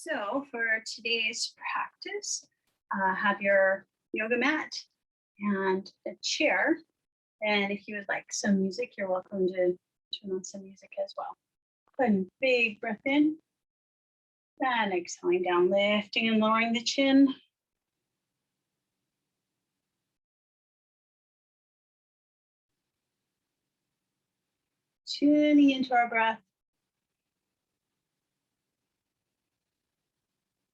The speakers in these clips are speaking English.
So for today's practice, have your yoga mat and a chair. And if you would like some music, you're welcome to turn on some music as well. Good, big breath in. And exhaling down, lifting and lowering the chin. Tuning into our breath.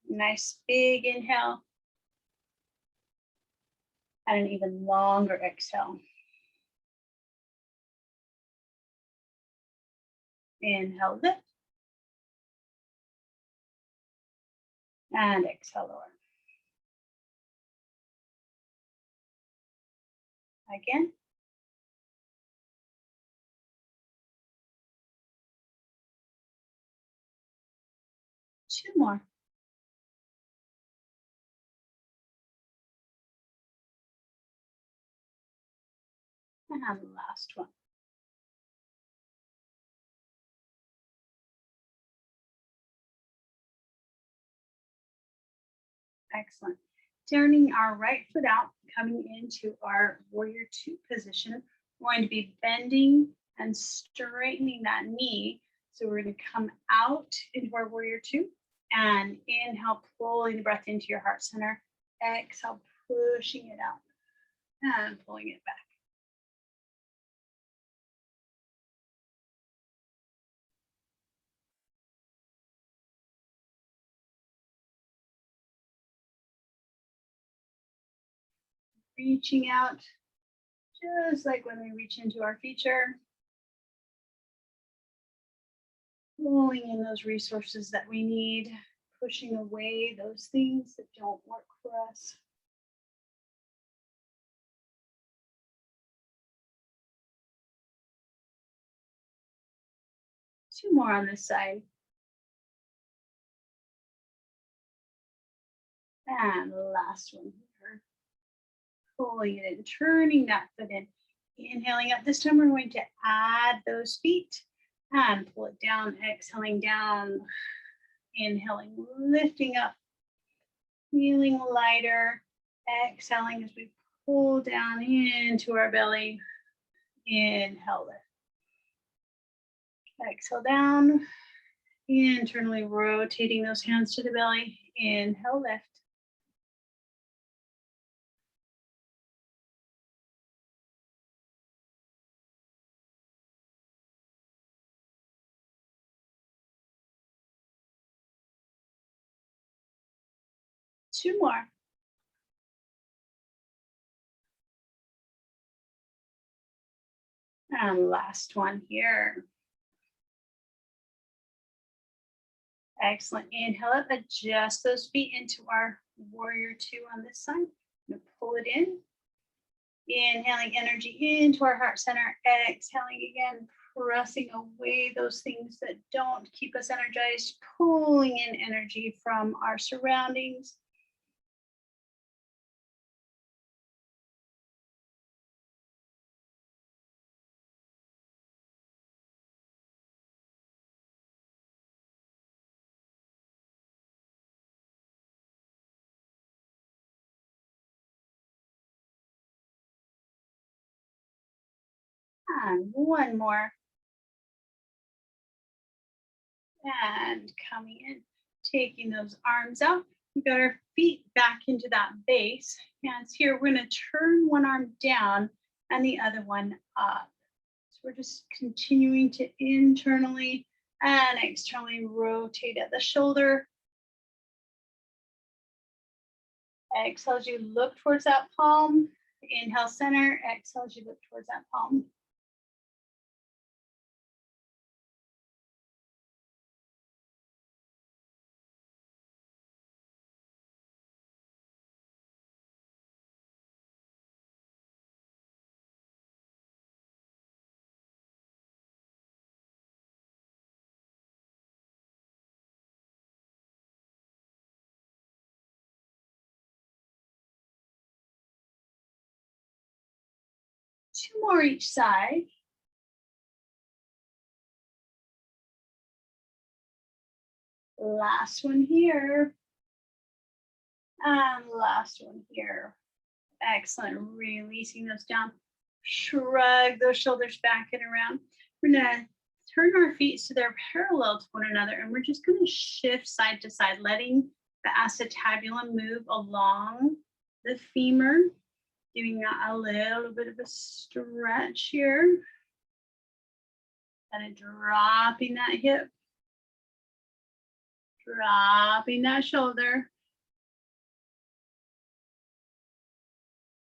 Nice big inhale. And an even longer exhale. Inhale, lift. And exhale, lower. Again. Two more. And the last one. Excellent. Turning our right foot out, coming into our warrior two position. We're going to be bending and straightening that knee. So we're going to come out into our warrior two and inhale, pulling the breath into your heart center. Exhale, pushing it out and pulling it back. Reaching out, just like when we reach into our feature. Pulling in those resources that we need, pushing away those things that don't work for us. Two more on this side. And the last one here. Pulling it in, turning that foot in. Inhaling up. This time we're going to add those feet and pull it down, exhaling down. Inhaling, lifting up, feeling lighter. Exhaling as we pull down into our belly. Inhale, lift. Exhale down. Internally rotating those hands to the belly. Inhale, lift. Two more. And last one here. Excellent. Inhale up, adjust those feet into our warrior two on this side. I'm gonna pull it in. Inhaling energy into our heart center. Exhaling again, pressing away those things that don't keep us energized, pulling in energy from our surroundings. And one more. And coming in, taking those arms out. We got our feet back into that base. Hands here. We're going to turn one arm down and the other one up. So we're just continuing to internally and externally rotate at the shoulder. Exhale as you look towards that palm. Inhale, center. Exhale as you look towards that palm. Two more each side. Last one here. And last one here. Excellent. Releasing those down. Shrug those shoulders back and around. We're gonna turn our feet so they're parallel to one another, and we're just gonna shift side to side, letting the acetabulum move along the femur, giving a little bit of a stretch here. Kind of dropping that hip, dropping that shoulder.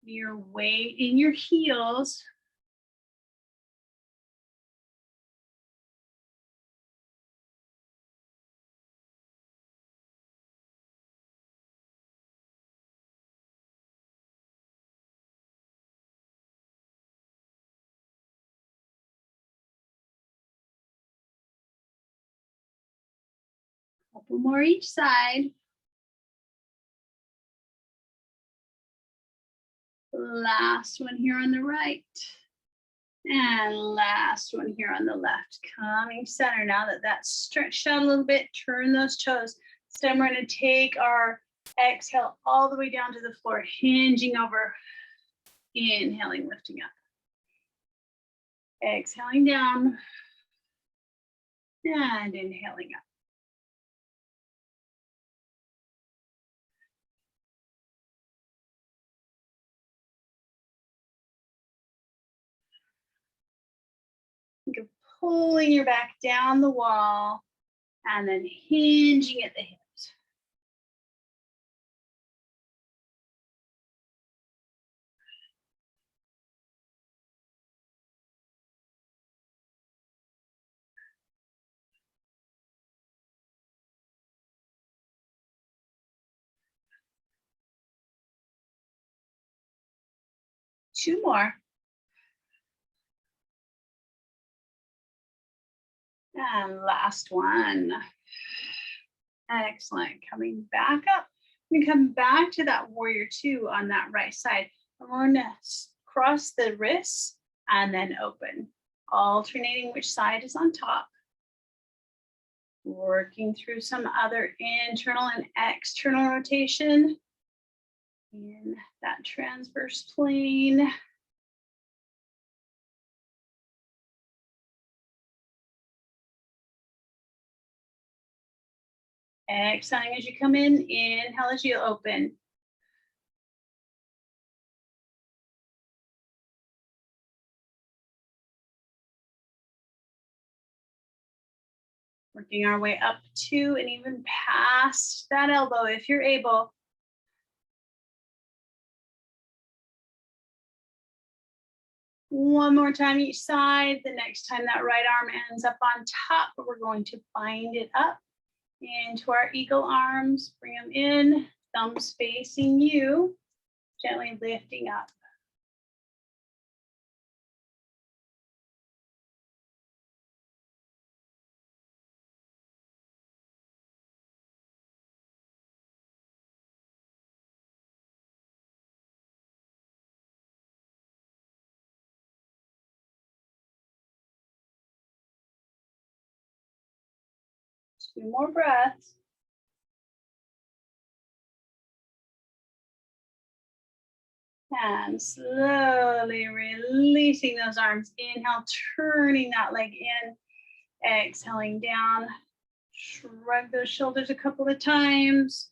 Your weight in your heels. Couple more each side. Last one here on the right. And last one here on the left. Coming center. Now that that's stretched out a little bit, turn those toes. So then we're going to take our exhale all the way down to the floor, hinging over. Inhaling, lifting up. Exhaling down. And inhaling up. Think of pulling your back down the wall and then hinging at the hips. Two more. And last one. Excellent. Coming back up. We come back to that warrior two on that right side. And we're going to cross the wrists and then open, alternating which side is on top. Working through some other internal and external rotation in that transverse plane. Exhaling as you come in, inhale as you open. Working our way up to and even past that elbow if you're able. One more time each side. The next time that right arm ends up on top, we're going to bind it up into our eagle arms. Bring them in, thumbs facing you, gently lifting up. Two more breaths. And slowly releasing those arms. Inhale, turning that leg in. Exhaling down. Shrug those shoulders a couple of times.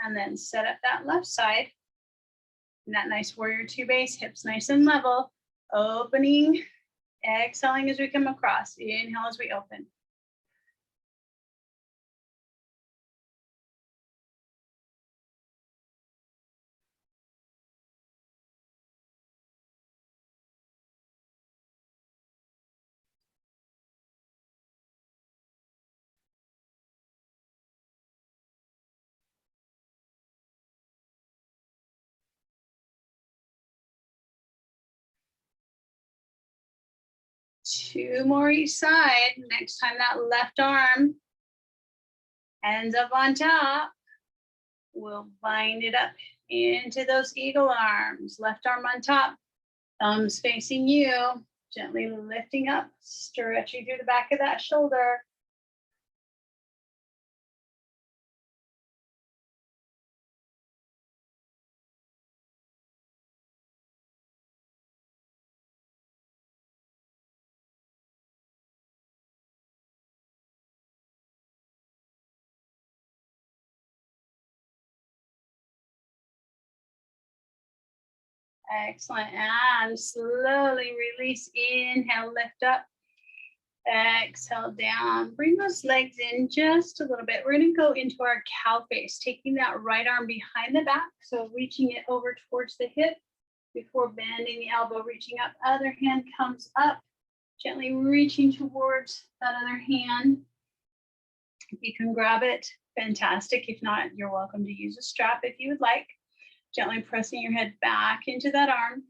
And then set up that left side. And that nice warrior two base, hips nice and level. Opening, exhaling as we come across. Inhale as we open. Two more each side. Next time that left arm ends up on top, we'll bind it up into those eagle arms. Left arm on top, thumbs facing you, gently lifting up, stretching through the back of that shoulder. Excellent. And slowly release. Inhale, lift up. Exhale down. Bring those legs in just a little bit. We're going to go into our cow face, taking that right arm behind the back. So reaching it over towards the hip before bending the elbow, reaching up. Other hand comes up, gently reaching towards that other hand. If you can grab it, fantastic. If not, you're welcome to use a strap if you would like. Gently pressing your head back into that arm.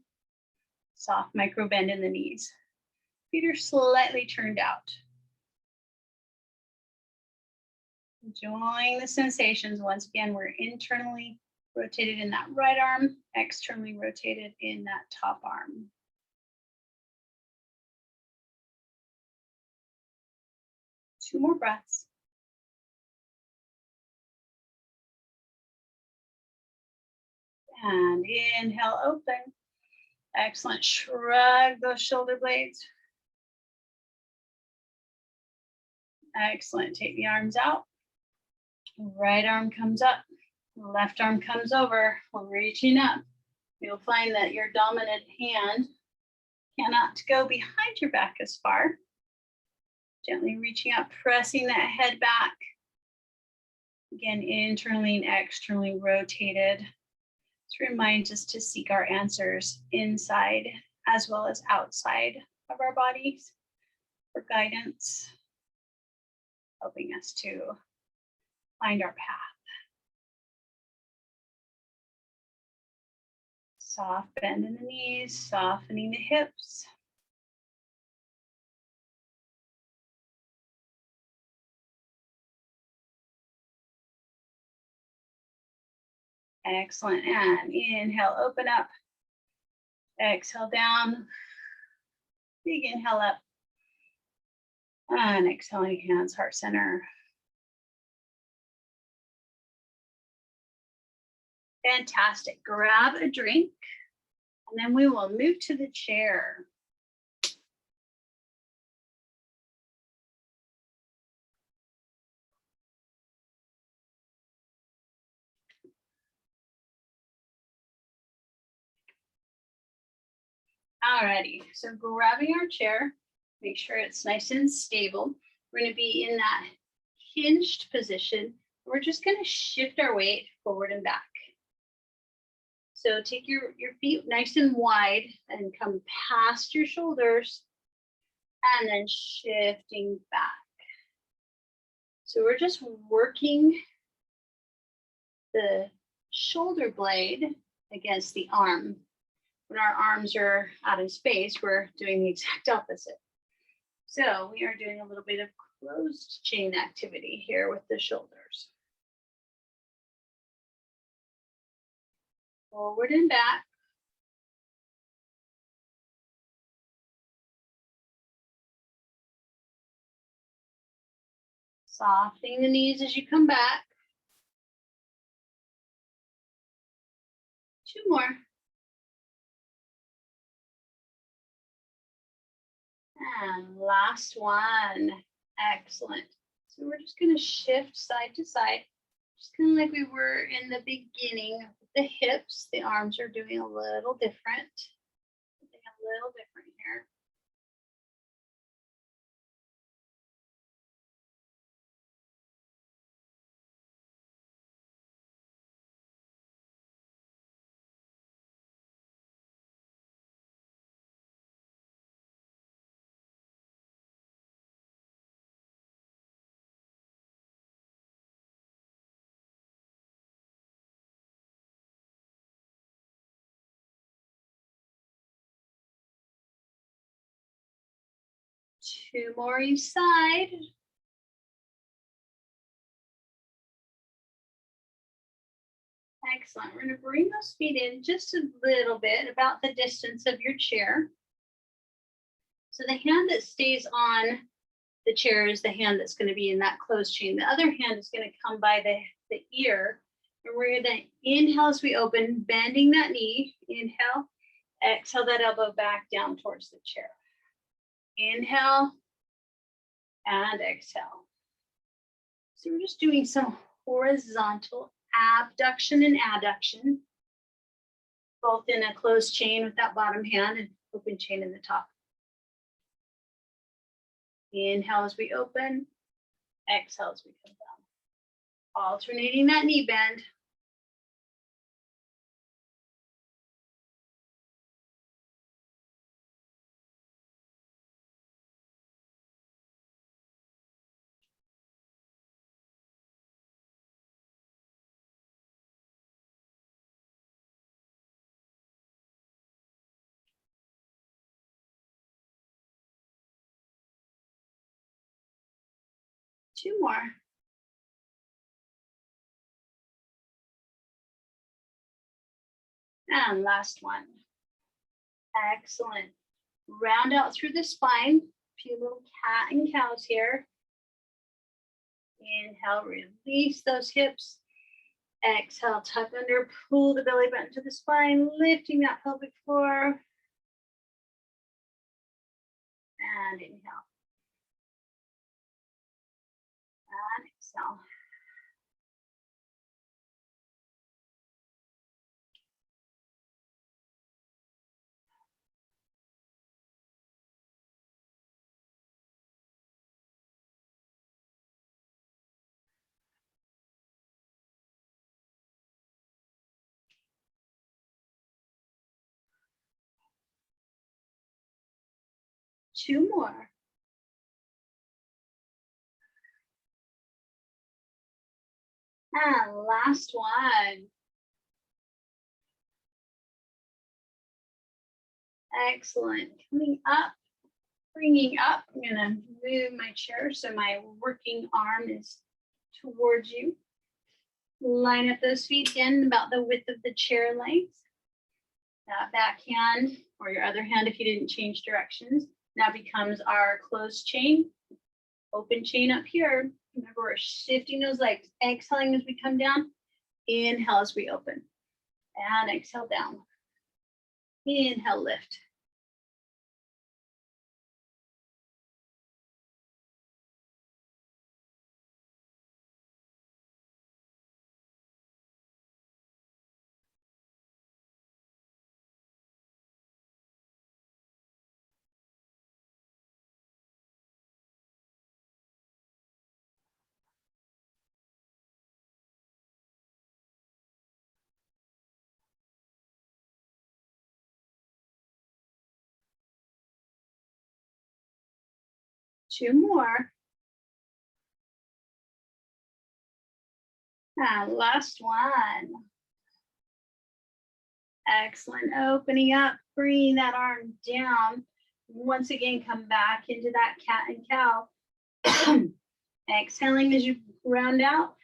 Soft micro bend in the knees. Feet are slightly turned out. Enjoying the sensations. Once again, we're internally rotated in that right arm, externally rotated in that top arm. Two more breaths. And inhale, open. Excellent. Shrug those shoulder blades. Excellent. Take the arms out. Right arm comes up. Left arm comes over. We're reaching up. You'll find that your dominant hand cannot go behind your back as far. Gently reaching up, pressing that head back. Again, internally and externally rotated. This reminds us to seek our answers inside as well as outside of our bodies for guidance, helping us to find our path. Soft bend in the knees, softening the hips. Excellent. And inhale, open up. Exhale down. Big inhale up. And exhaling, hands, heart center. Fantastic. Grab a drink, and then we will move to the chair. Alrighty, so grabbing our chair, make sure it's nice and stable. We're going to be in that hinged position. We're just going to shift our weight forward and back. So take your feet nice and wide and come past your shoulders and then shifting back. So we're just working the shoulder blade against the arm. When our arms are out of space, we're doing the exact opposite. So we are doing a little bit of closed chain activity here with the shoulders. Forward and back. Softening the knees as you come back. Two more. And last one. Excellent. So we're just going to shift side to side, just kind of like we were in the beginning. The hips, the arms are doing a little different. Something a little different here. Two more each side. Excellent. We're going to bring those feet in just a little bit, about the distance of your chair. So the hand that stays on the chair is the hand that's going to be in that closed chain. The other hand is going to come by the ear. And we're going to inhale as we open, bending that knee. Inhale. Exhale that elbow back down towards the chair. Inhale and exhale. So we're just doing some horizontal abduction and adduction. both in a closed chain with that bottom hand and open chain in the top. Inhale as we open, exhale as we come down. Alternating that knee bend. Two more. And last one. Excellent. Round out through the spine. A few little cat and cows here. Inhale, release those hips. Exhale, tuck under, pull the belly button to the spine, lifting that pelvic floor. And inhale. And exhale. Two more. And last one. Excellent. Coming up, bringing up. I'm going to move my chair so my working arm is towards you. Line up those feet again about the width of the chair length. That back hand or your other hand, if you didn't change directions, now becomes our closed chain. Open chain up here. Remember, we're shifting those legs. Exhaling as we come down. Inhale as we open. And exhale down. Inhale, lift. Two more. And last one. Excellent. Opening up, bringing that arm down. Once again, come back into that cat and cow. Exhaling as you round out.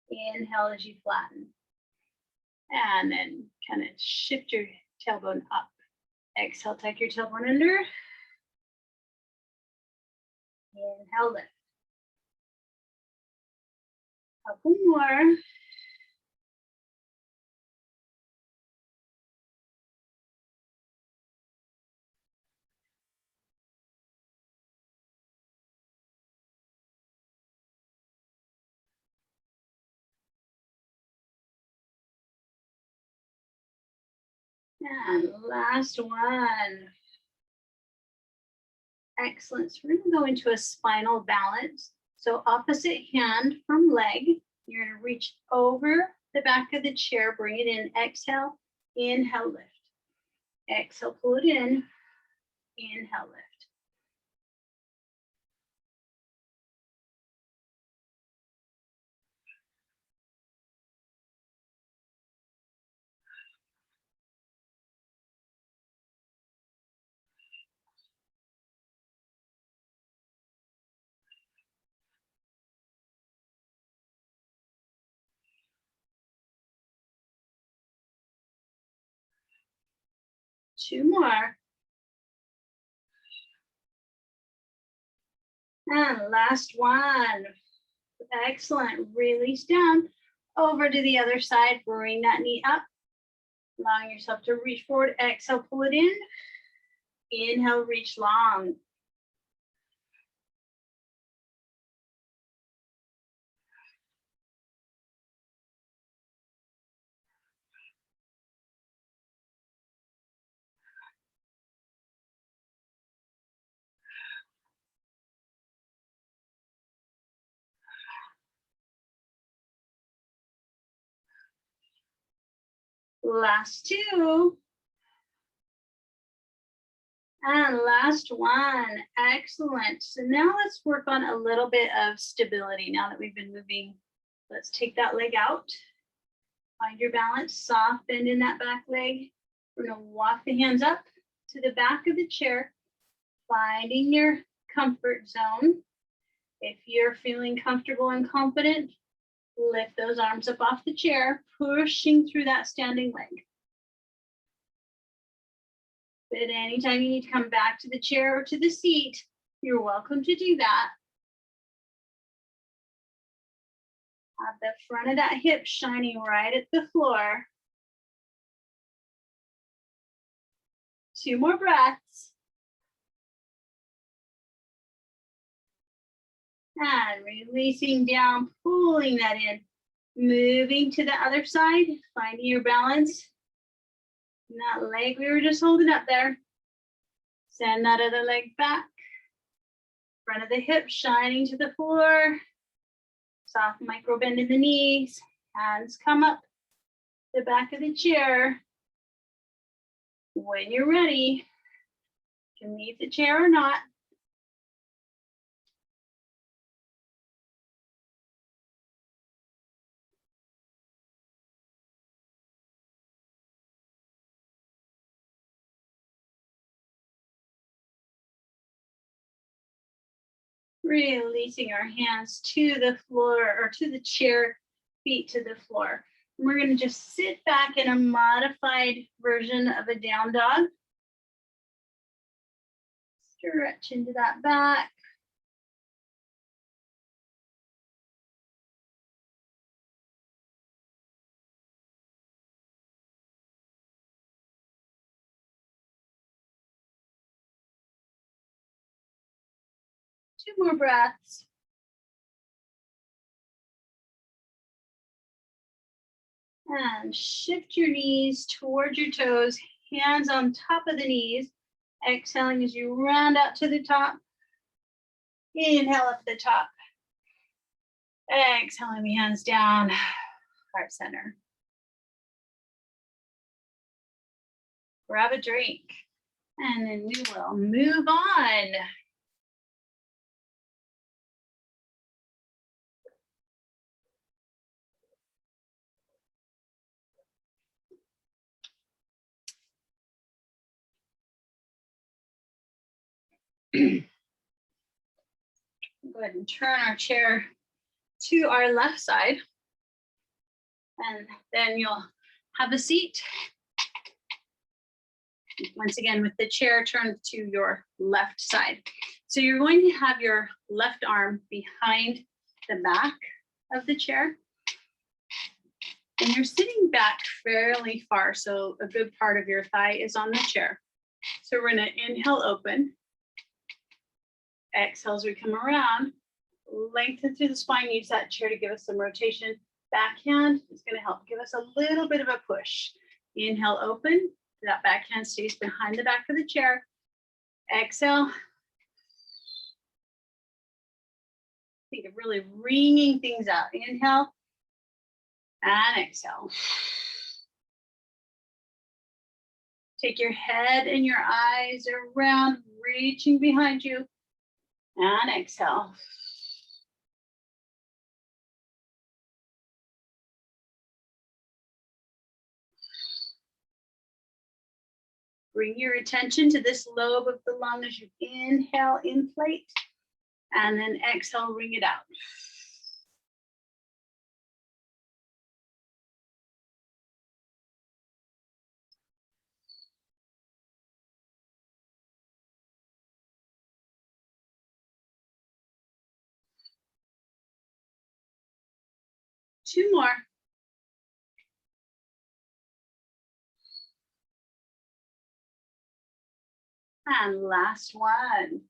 Inhale as you flatten. And then kind of shift your tailbone up. Exhale, tuck your tailbone under. Inhale, lift. Couple more. And last one. Excellent. So we're going to go into a spinal balance. So opposite hand from leg. You're going to reach over the back of the chair. Bring it in. Exhale. Inhale, lift. Exhale, pull it in. Inhale, lift. Two more. And last one. Excellent. Release down. Over to the other side. Bring that knee up. Allowing yourself to reach forward. Exhale, pull it in. Inhale, reach long. Last two. And last one. Excellent. So now let's work on a little bit of stability. Now that we've been moving, let's take that leg out. Find your balance, soft bend in that back leg. We're gonna walk the hands up to the back of the chair, finding your comfort zone. If you're feeling comfortable and confident, lift those arms up off the chair, pushing through that standing leg. But anytime you need to come back to the chair or to the seat, you're welcome to do that. Have the front of that hip shining right at the floor. 2 more breaths. And releasing down, pulling that in. Moving to the other side, finding your balance. And that leg we were just holding up there. Send that other leg back. Front of the hip shining to the floor. Soft micro bend in the knees. Hands come up the back of the chair. When you're ready, you can leave the chair or not. Releasing our hands to the floor or to the chair, feet to the floor. And we're going to just sit back in a modified version of a down dog. Stretch into that back. Two more breaths. And shift your knees towards your toes, hands on top of the knees. Exhaling as you round out to the top. Inhale up the top. Exhaling the hands down, heart center. Grab a drink, and then we will move on. Go ahead and turn our chair to our left side. And then you'll have a seat. Once again, with the chair turned to your left side. So you're going to have your left arm behind the back of the chair. And you're sitting back fairly far, so a good part of your thigh is on the chair. So we're gonna inhale, open. Exhale as we come around, lengthen through the spine, use that chair to give us some rotation. Backhand is gonna help give us a little bit of a push. Inhale, open, that backhand stays behind the back of the chair. Exhale. Think of really wringing things out. Inhale and exhale. Take your head and your eyes around, reaching behind you. And exhale. Bring your attention to this lobe of the lung as you inhale, inflate, and then exhale, wring it out. Two more. And last one.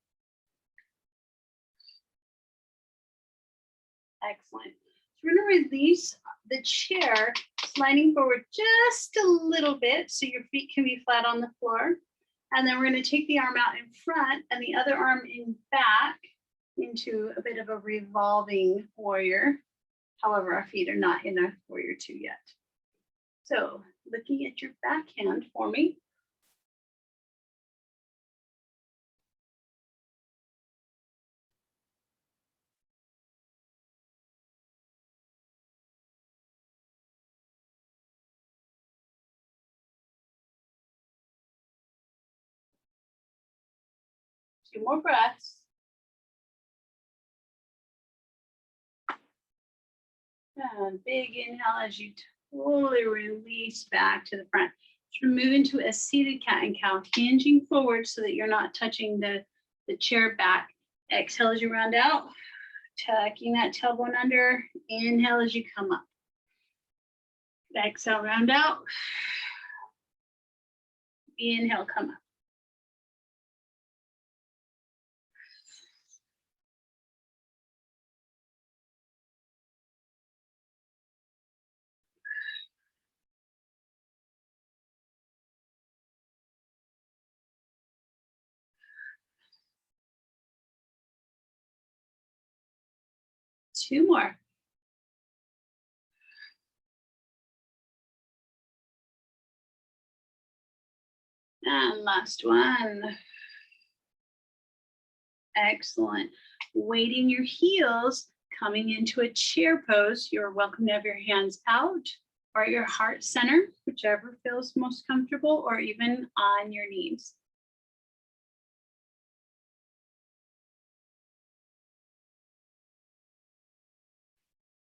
Excellent. So we're going to release the chair, sliding forward just a little bit so your feet can be flat on the floor. And then we're going to take the arm out in front and the other arm in back into a bit of a revolving warrior. However, our feet are not in a warrior two yet. So looking at your backhand for me. Two more breaths. And big inhale as you totally release back to the front. So move into a seated cat and cow, hinging forward so that you're not touching the chair back. Exhale as you round out, tucking that tailbone under. Inhale as you come up. Exhale, round out. Inhale, come up. Two more. And last one. Excellent. Weighting your heels, coming into a chair pose. You're welcome to have your hands out or at your heart center, whichever feels most comfortable, or even on your knees.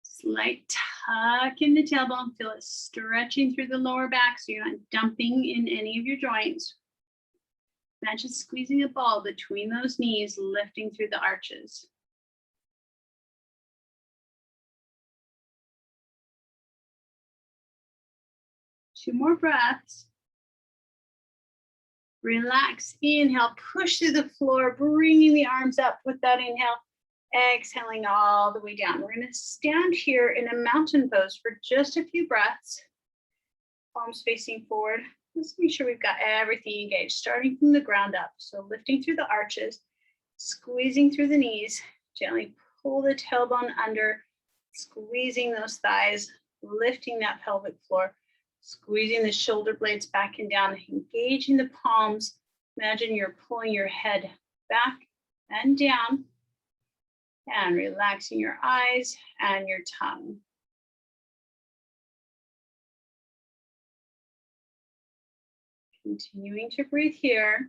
Slight tuck in the tailbone. Feel it stretching through the lower back so you're not dumping in any of your joints. Imagine squeezing a ball between those knees, lifting through the arches. Two more breaths. Relax, inhale, push through the floor, bringing the arms up with that inhale. Exhaling all the way down. We're gonna stand here in a mountain pose for just a few breaths. Palms facing forward. Let's make sure we've got everything engaged, starting from the ground up. So lifting through the arches, squeezing through the knees, gently pull the tailbone under, squeezing those thighs, lifting that pelvic floor, squeezing the shoulder blades back and down, engaging the palms. Imagine you're pulling your head back and down and relaxing your eyes and your tongue. Continuing to breathe here.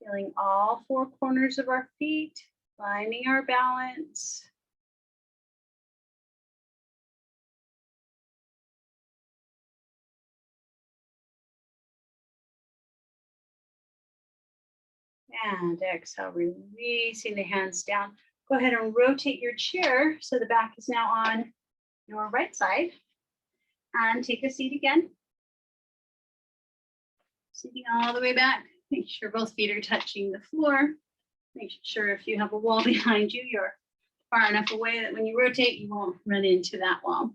Feeling all four corners of our feet, finding our balance. And exhale, releasing the hands down. Go ahead and rotate your chair so the back is now on your right side. And take a seat again. Sitting all the way back. Make sure both feet are touching the floor. Make sure if you have a wall behind you, you're far enough away that when you rotate, you won't run into that wall.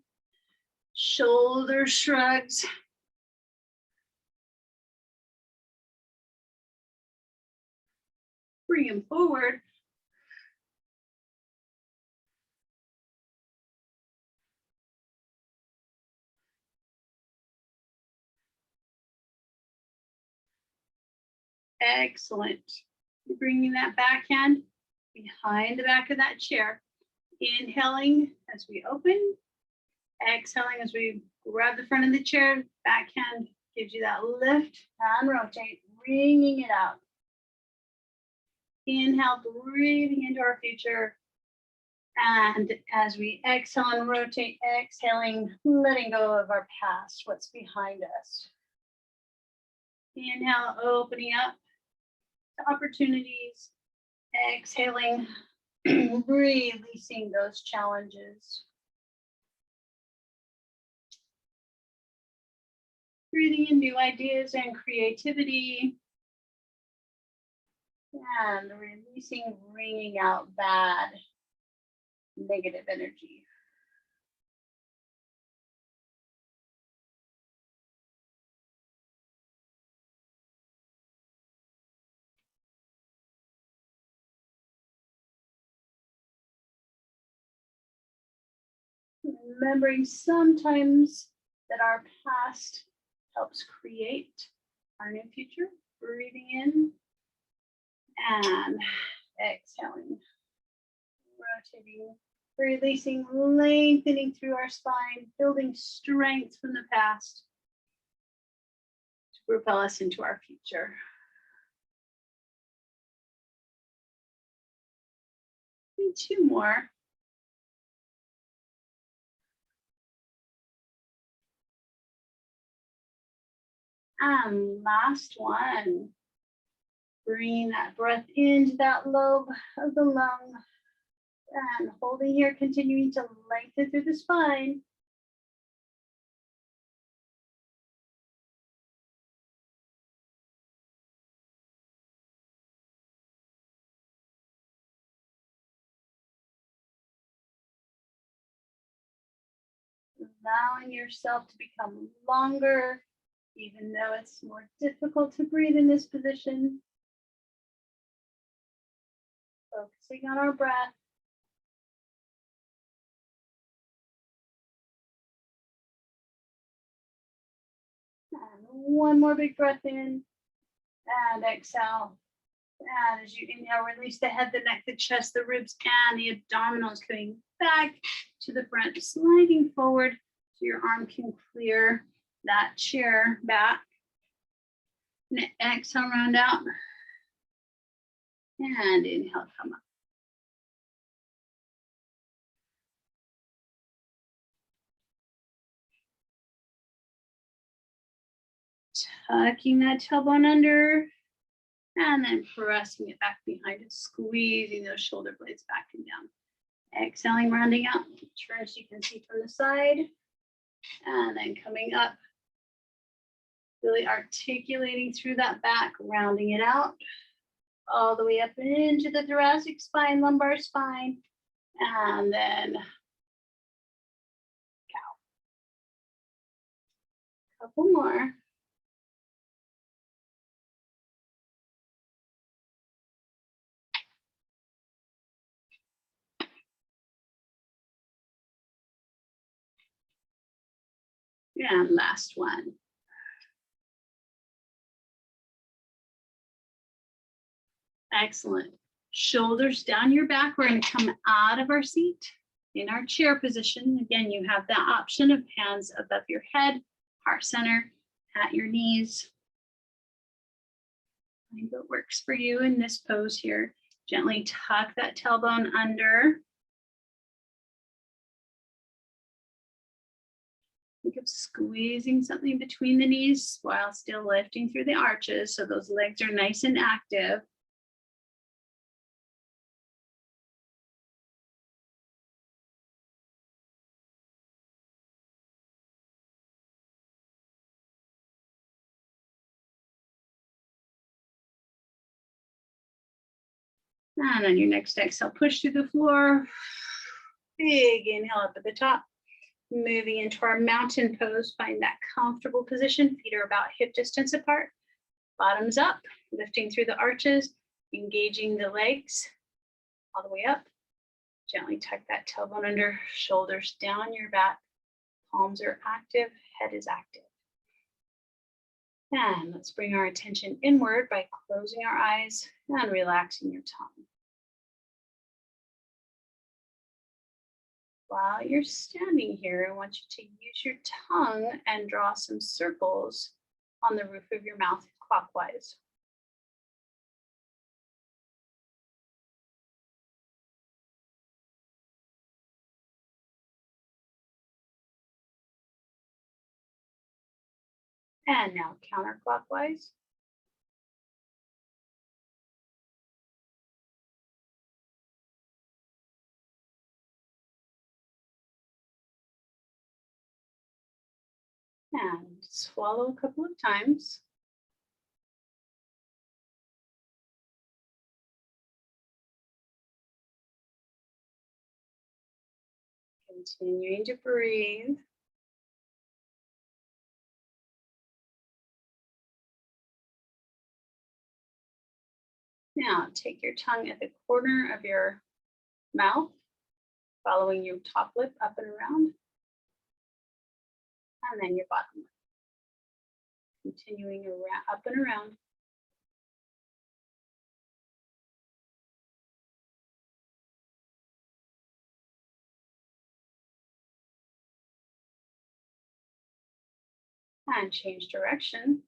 Shoulder shrugs. Bring them forward. Excellent. Bringing that backhand behind the back of that chair. Inhaling as we open. Exhaling as we grab the front of the chair. Backhand gives you that lift and rotate, bringing it out. Inhale, breathing into our future. And as we exhale and rotate, exhaling, letting go of our past, what's behind us. Inhale, opening up to opportunities. Exhaling, releasing those challenges. Breathing in new ideas and creativity. And releasing, bringing out bad, negative energy. remembering sometimes that our past helps create our new future. Breathing in and exhaling, rotating, releasing, lengthening through our spine, building strength from the past to propel us into our future. Maybe two more. And last one. Bring that breath into that lobe of the lung and holding here, continuing to lengthen through the spine. Allowing yourself to become longer, even though it's more difficult to breathe in this position. Focusing on our breath. And one more big breath in and exhale. And as you inhale, release the head, the neck, the chest, the ribs, and the abdominals coming back to the front, sliding forward so your arm can clear that chair back. And exhale, round out. And inhale, come up. Tucking that tailbone under. And then pressing it back behind it, squeezing those shoulder blades back and down. Exhaling, rounding out, turn so you can see from the side. And then coming up, really articulating through that back, rounding it out, all the way up into the thoracic spine, lumbar spine, and then cow. Couple more. And last one. Excellent. Shoulders down your back. We're going to come out of our seat in our chair position. Again, you have the option of hands above your head, heart center, at your knees. Find what works for you in this pose here. Gently tuck that tailbone under. Think of squeezing something between the knees while still lifting through the arches so those legs are nice and active. And on your next exhale, push through the floor. Big inhale up at the top. Moving into our mountain pose, find that comfortable position. Feet are about hip distance apart. Bottoms up, lifting through the arches, engaging the legs all the way up. Gently tuck that tailbone under, shoulders down your back. Palms are active, head is active. And let's bring our attention inward by closing our eyes and relaxing your tongue. While you're standing here, I want you to use your tongue and draw some circles on the roof of your mouth clockwise. And now counterclockwise. And swallow a couple of times. Continuing to breathe. Now take your tongue at the corner of your mouth, following your top lip up and around. and then your bottom leg. Continuing around, up and around. And change direction.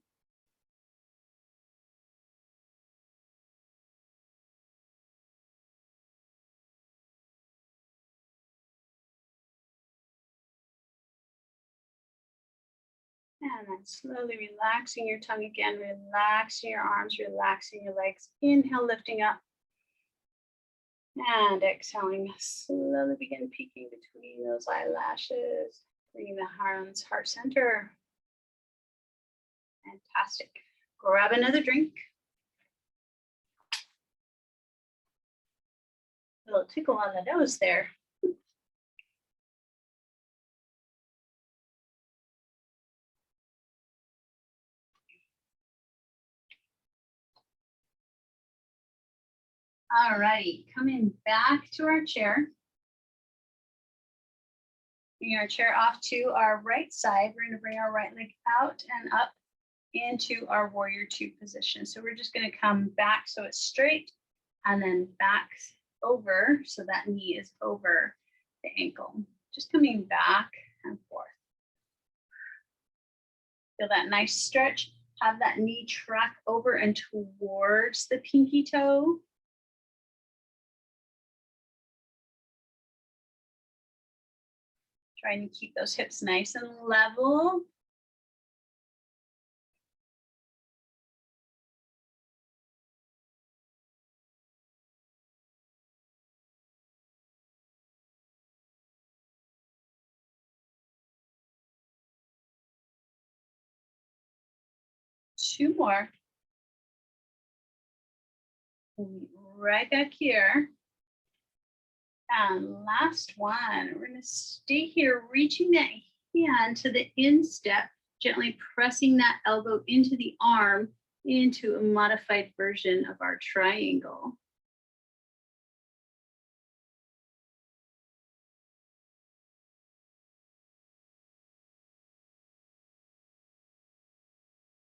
And then slowly relaxing your tongue again, relaxing your arms, relaxing your legs. Inhale, lifting up. And exhaling, slowly begin peeking between those eyelashes. Bringing the hands heart center. Fantastic. Grab another drink. A little tickle on the nose there. All righty, coming back to our chair. Bring our chair off to our right side. We're going to bring our right leg out and up into our warrior two position. So we're just going to come back so it's straight and then back over so that knee is over the ankle. Just coming back and forth. Feel that nice stretch. Have that knee track over and towards the pinky toe. Trying to keep those hips nice and level. Two more. Right back here. And last one, we're going to stay here, reaching that hand to the instep, gently pressing that elbow into the arm, into a modified version of our triangle.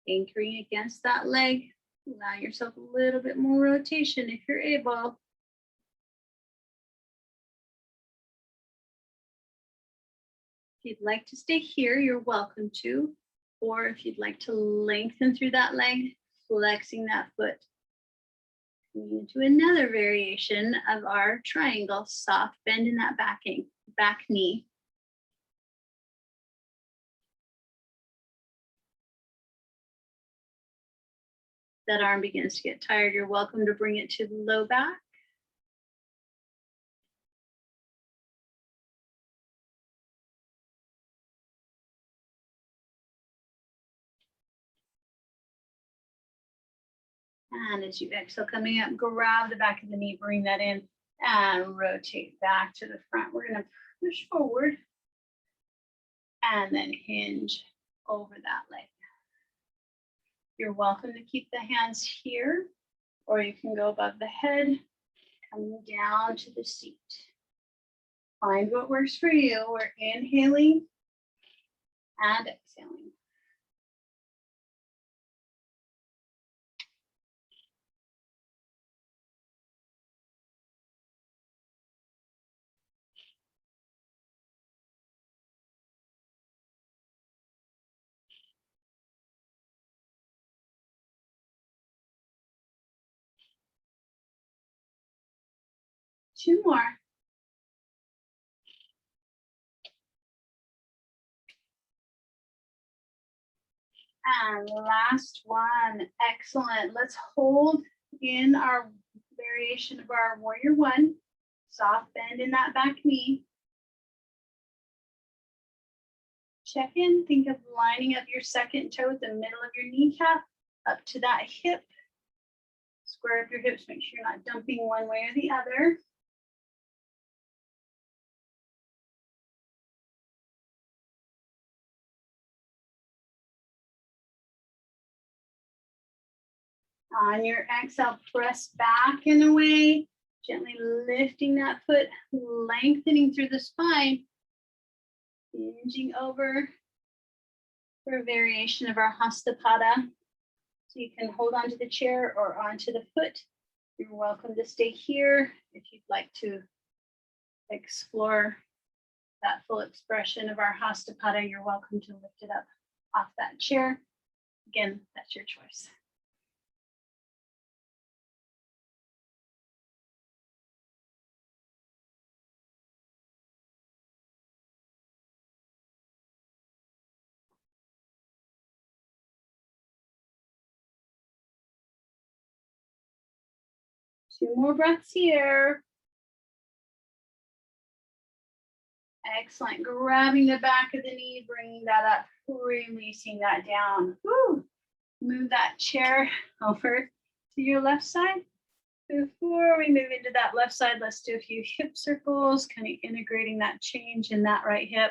Anchoring against that leg, allow yourself a little bit more rotation if you're able. If you'd like to stay here, you're welcome to. Or if you'd like to lengthen through that leg, flexing that foot. Into another variation of our triangle, soft bend in that back knee. That arm begins to get tired, you're welcome to bring it to the low back. And as you exhale, coming up, grab the back of the knee, bring that in, and rotate back to the front. We're going to push forward and then hinge over that leg. You're welcome to keep the hands here, or you can go above the head, coming down to the seat. Find what works for you. We're inhaling and exhaling. Two more. And last one. Excellent. Let's hold in our variation of our warrior one. Soft bend in that back knee. Check in. Think of lining up your second toe at the middle of your kneecap up to that hip. Square up your hips. Make sure you're not dumping one way or the other. On your exhale, press back and away, gently lifting that foot, lengthening through the spine, hinging over for a variation of our Hastapata. So you can hold onto the chair or onto the foot. You're welcome to stay here if you'd like to explore that full expression of our Hastapata. You're welcome to lift it up off that chair. Again, that's your choice. Two more breaths here. Excellent. Grabbing the back of the knee, bringing that up, releasing that down. Woo. Move that chair over to your left side. Before we move into that left side, let's do a few hip circles, kind of integrating that change in that right hip.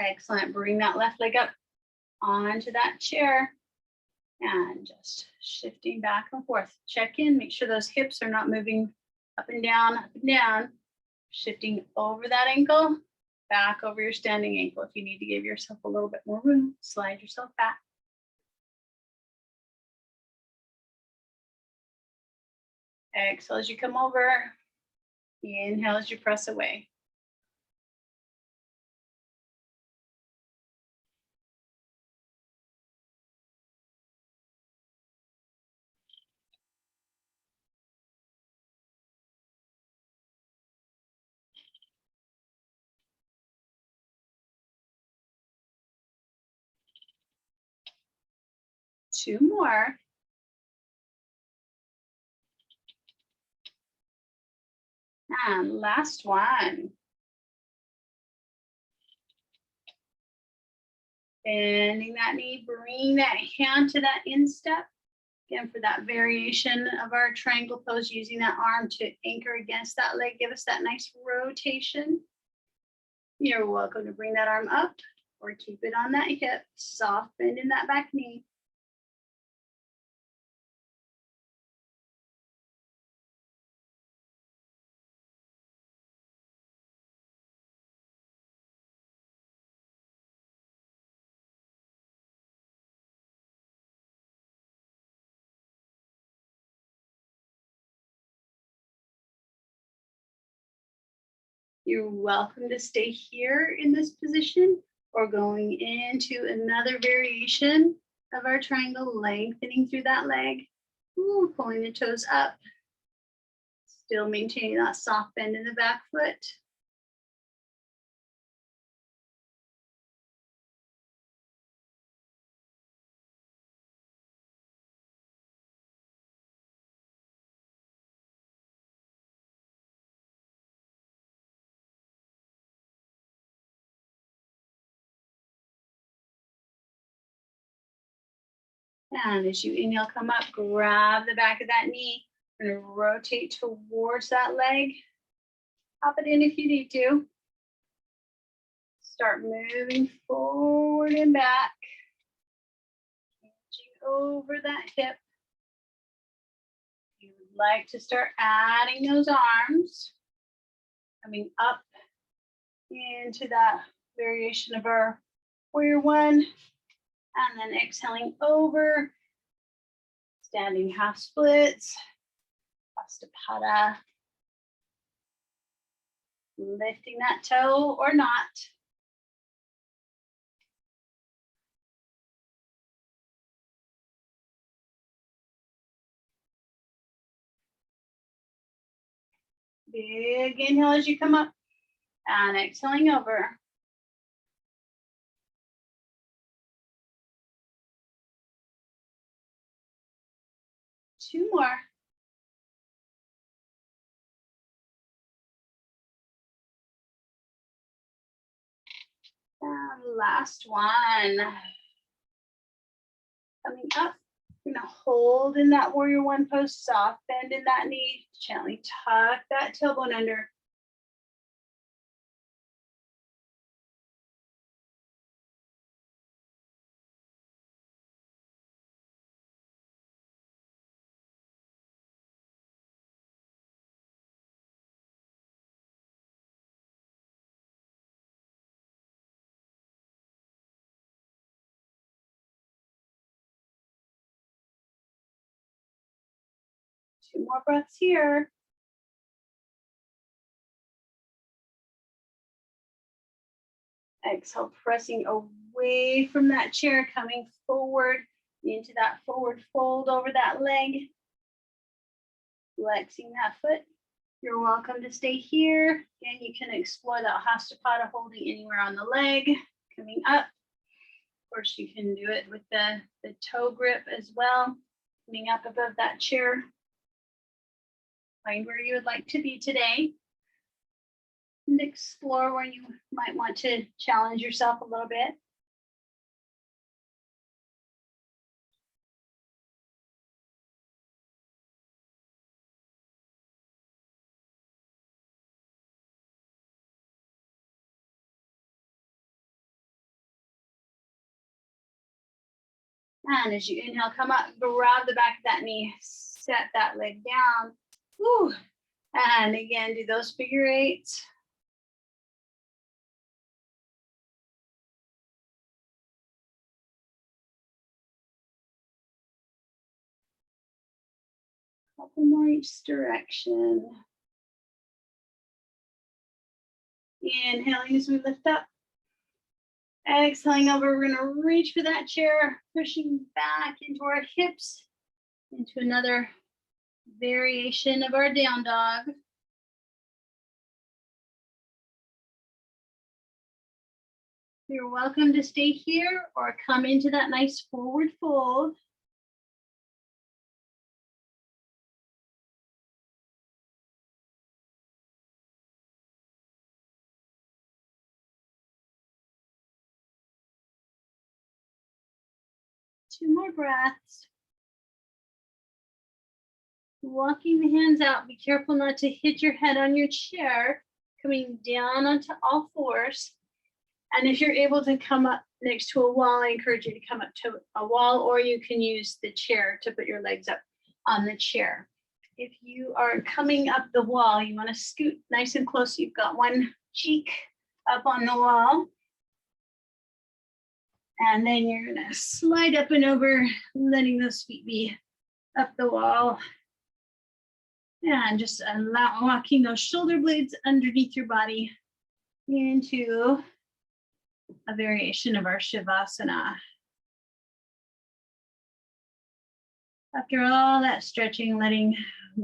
Excellent. Bring that left leg up onto that chair and just shifting back and forth. Check in, make sure those hips are not moving up and down, shifting over that ankle, back over your standing ankle. If you need to give yourself a little bit more room, slide yourself back. Exhale as you come over. Inhale as you press away. Two more. And last one. Bending that knee, bring that hand to that instep. Again, for that variation of our triangle pose, using that arm to anchor against that leg, give us that nice rotation. You're welcome to bring that arm up or keep it on that hip, soft bend in that back knee. You're welcome to stay here in this position or going into another variation of our triangle, lengthening through that leg. Ooh, pulling the toes up. Still maintaining that soft bend in the back foot. And as you inhale, come up, grab the back of that knee. We're gonna rotate towards that leg. Pop it in if you need to. Start moving forward and back. Changing over that hip. You would like to start adding those arms. Coming up into that variation of our warrior one. And then exhaling over, standing half splits, Hastapata. Lifting that toe or not. Big inhale as you come up and exhaling over. Two more. And last one. Coming up, we're gonna hold in that warrior one pose, soft bend in that knee, gently tuck that tailbone under. 2 more breaths here. Exhale, pressing away from that chair, coming forward into that forward fold over that leg. Flexing that foot. You're welcome to stay here. Again, you can explore that Hastapata holding anywhere on the leg, coming up. Of course, you can do it with the toe grip as well, coming up above that chair. Find where you would like to be today. And explore where you might want to challenge yourself a little bit. And as you inhale, come up, grab the back of that knee, set that leg down. Woo. And again, do those figure eights. Couple more each direction. Inhaling as we lift up. Exhaling over, we're gonna reach for that chair, pushing back into our hips, into another variation of our down dog. You're welcome to stay here or come into that nice forward fold. Two more breaths. Walking the hands out, be careful not to hit your head on your chair, coming down onto all fours. And if you're able to come up next to a wall, I encourage you to come up to a wall, or you can use the chair to put your legs up on the chair. If you are coming up the wall, you want to scoot nice and close. You've got one cheek up on the wall. And then you're going to slide up and over, letting those feet be up the wall. And just walking those shoulder blades underneath your body into a variation of our Shavasana. After all that stretching, letting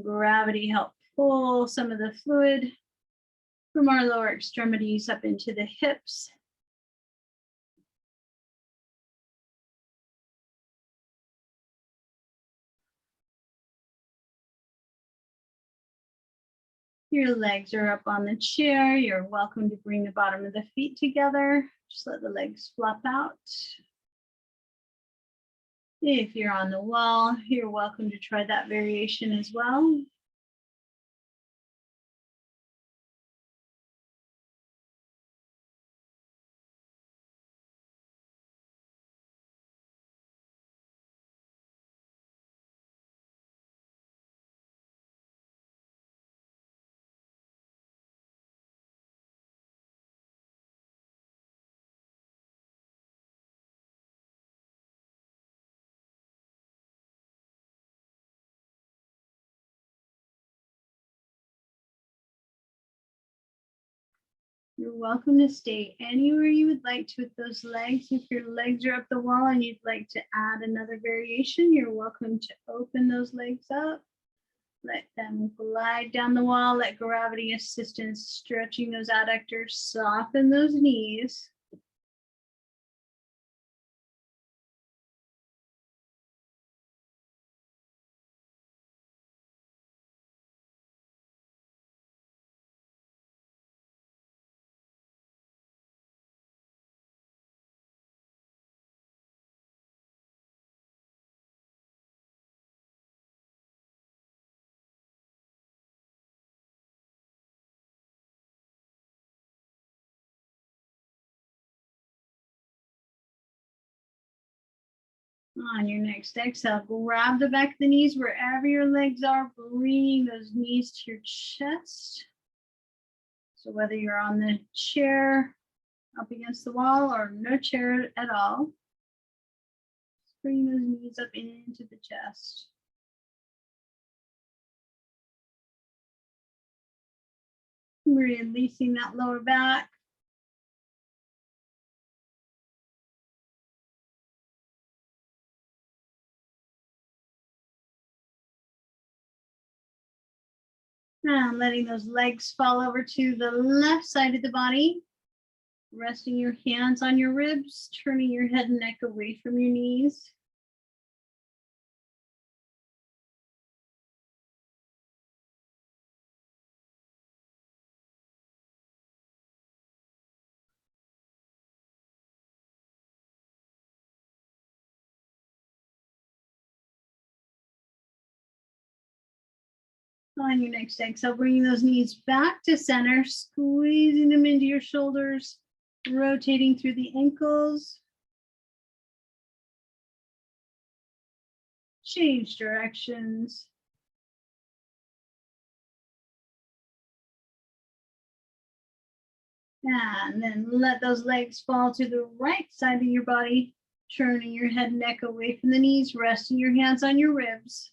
gravity help pull some of the fluid from our lower extremities up into the hips. Your legs are up on the chair. You're welcome to bring the bottom of the feet together. Just let the legs flop out. If you're on the wall, you're welcome to try that variation as well. You're welcome to stay anywhere you would like to with those legs. If your legs are up the wall and you'd like to add another variation, you're welcome to open those legs up. Let them glide down the wall. Let gravity assistance stretching those adductors, soften those knees. On your next exhale, grab the back of the knees wherever your legs are, bringing those knees to your chest. So whether you're on the chair up against the wall or no chair at all, just bring those knees up into the chest. Releasing that lower back. And letting those legs fall over to the left side of the body. Resting your hands on your ribs, turning your head and neck away from your knees. On your next exhale, bringing those knees back to center, squeezing them into your shoulders, rotating through the ankles. Change directions. And then let those legs fall to the right side of your body, turning your head and neck away from the knees, resting your hands on your ribs.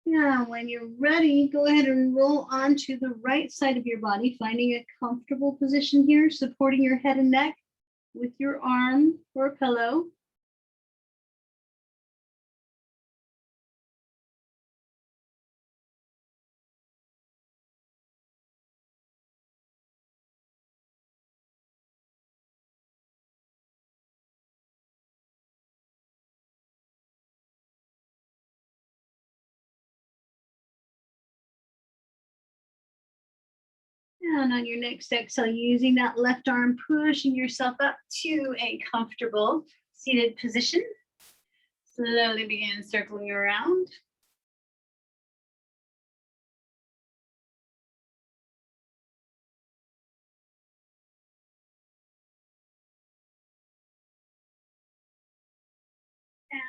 Now, when you're ready, go ahead and roll onto the right side of your body, finding a comfortable position here, supporting your head and neck with your arm or a pillow. And on your next exhale, using that left arm, pushing yourself up to a comfortable seated position. Slowly begin circling around.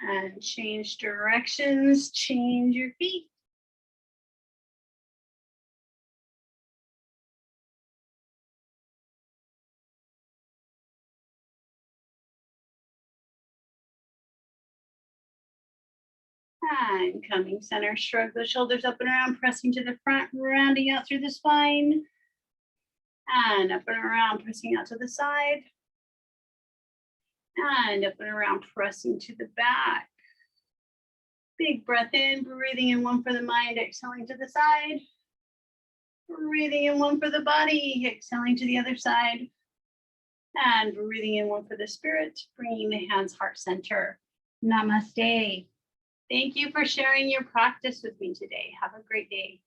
And change directions, change your feet. And coming center, shrug the shoulders up and around, pressing to the front, rounding out through the spine. And up and around, pressing out to the side. And up and around, pressing to the back. Big breath in, breathing in one for the mind, exhaling to the side. Breathing in one for the body, exhaling to the other side. And breathing in one for the spirit, bringing the hands heart center. Namaste. Thank you for sharing your practice with me today. Have a great day.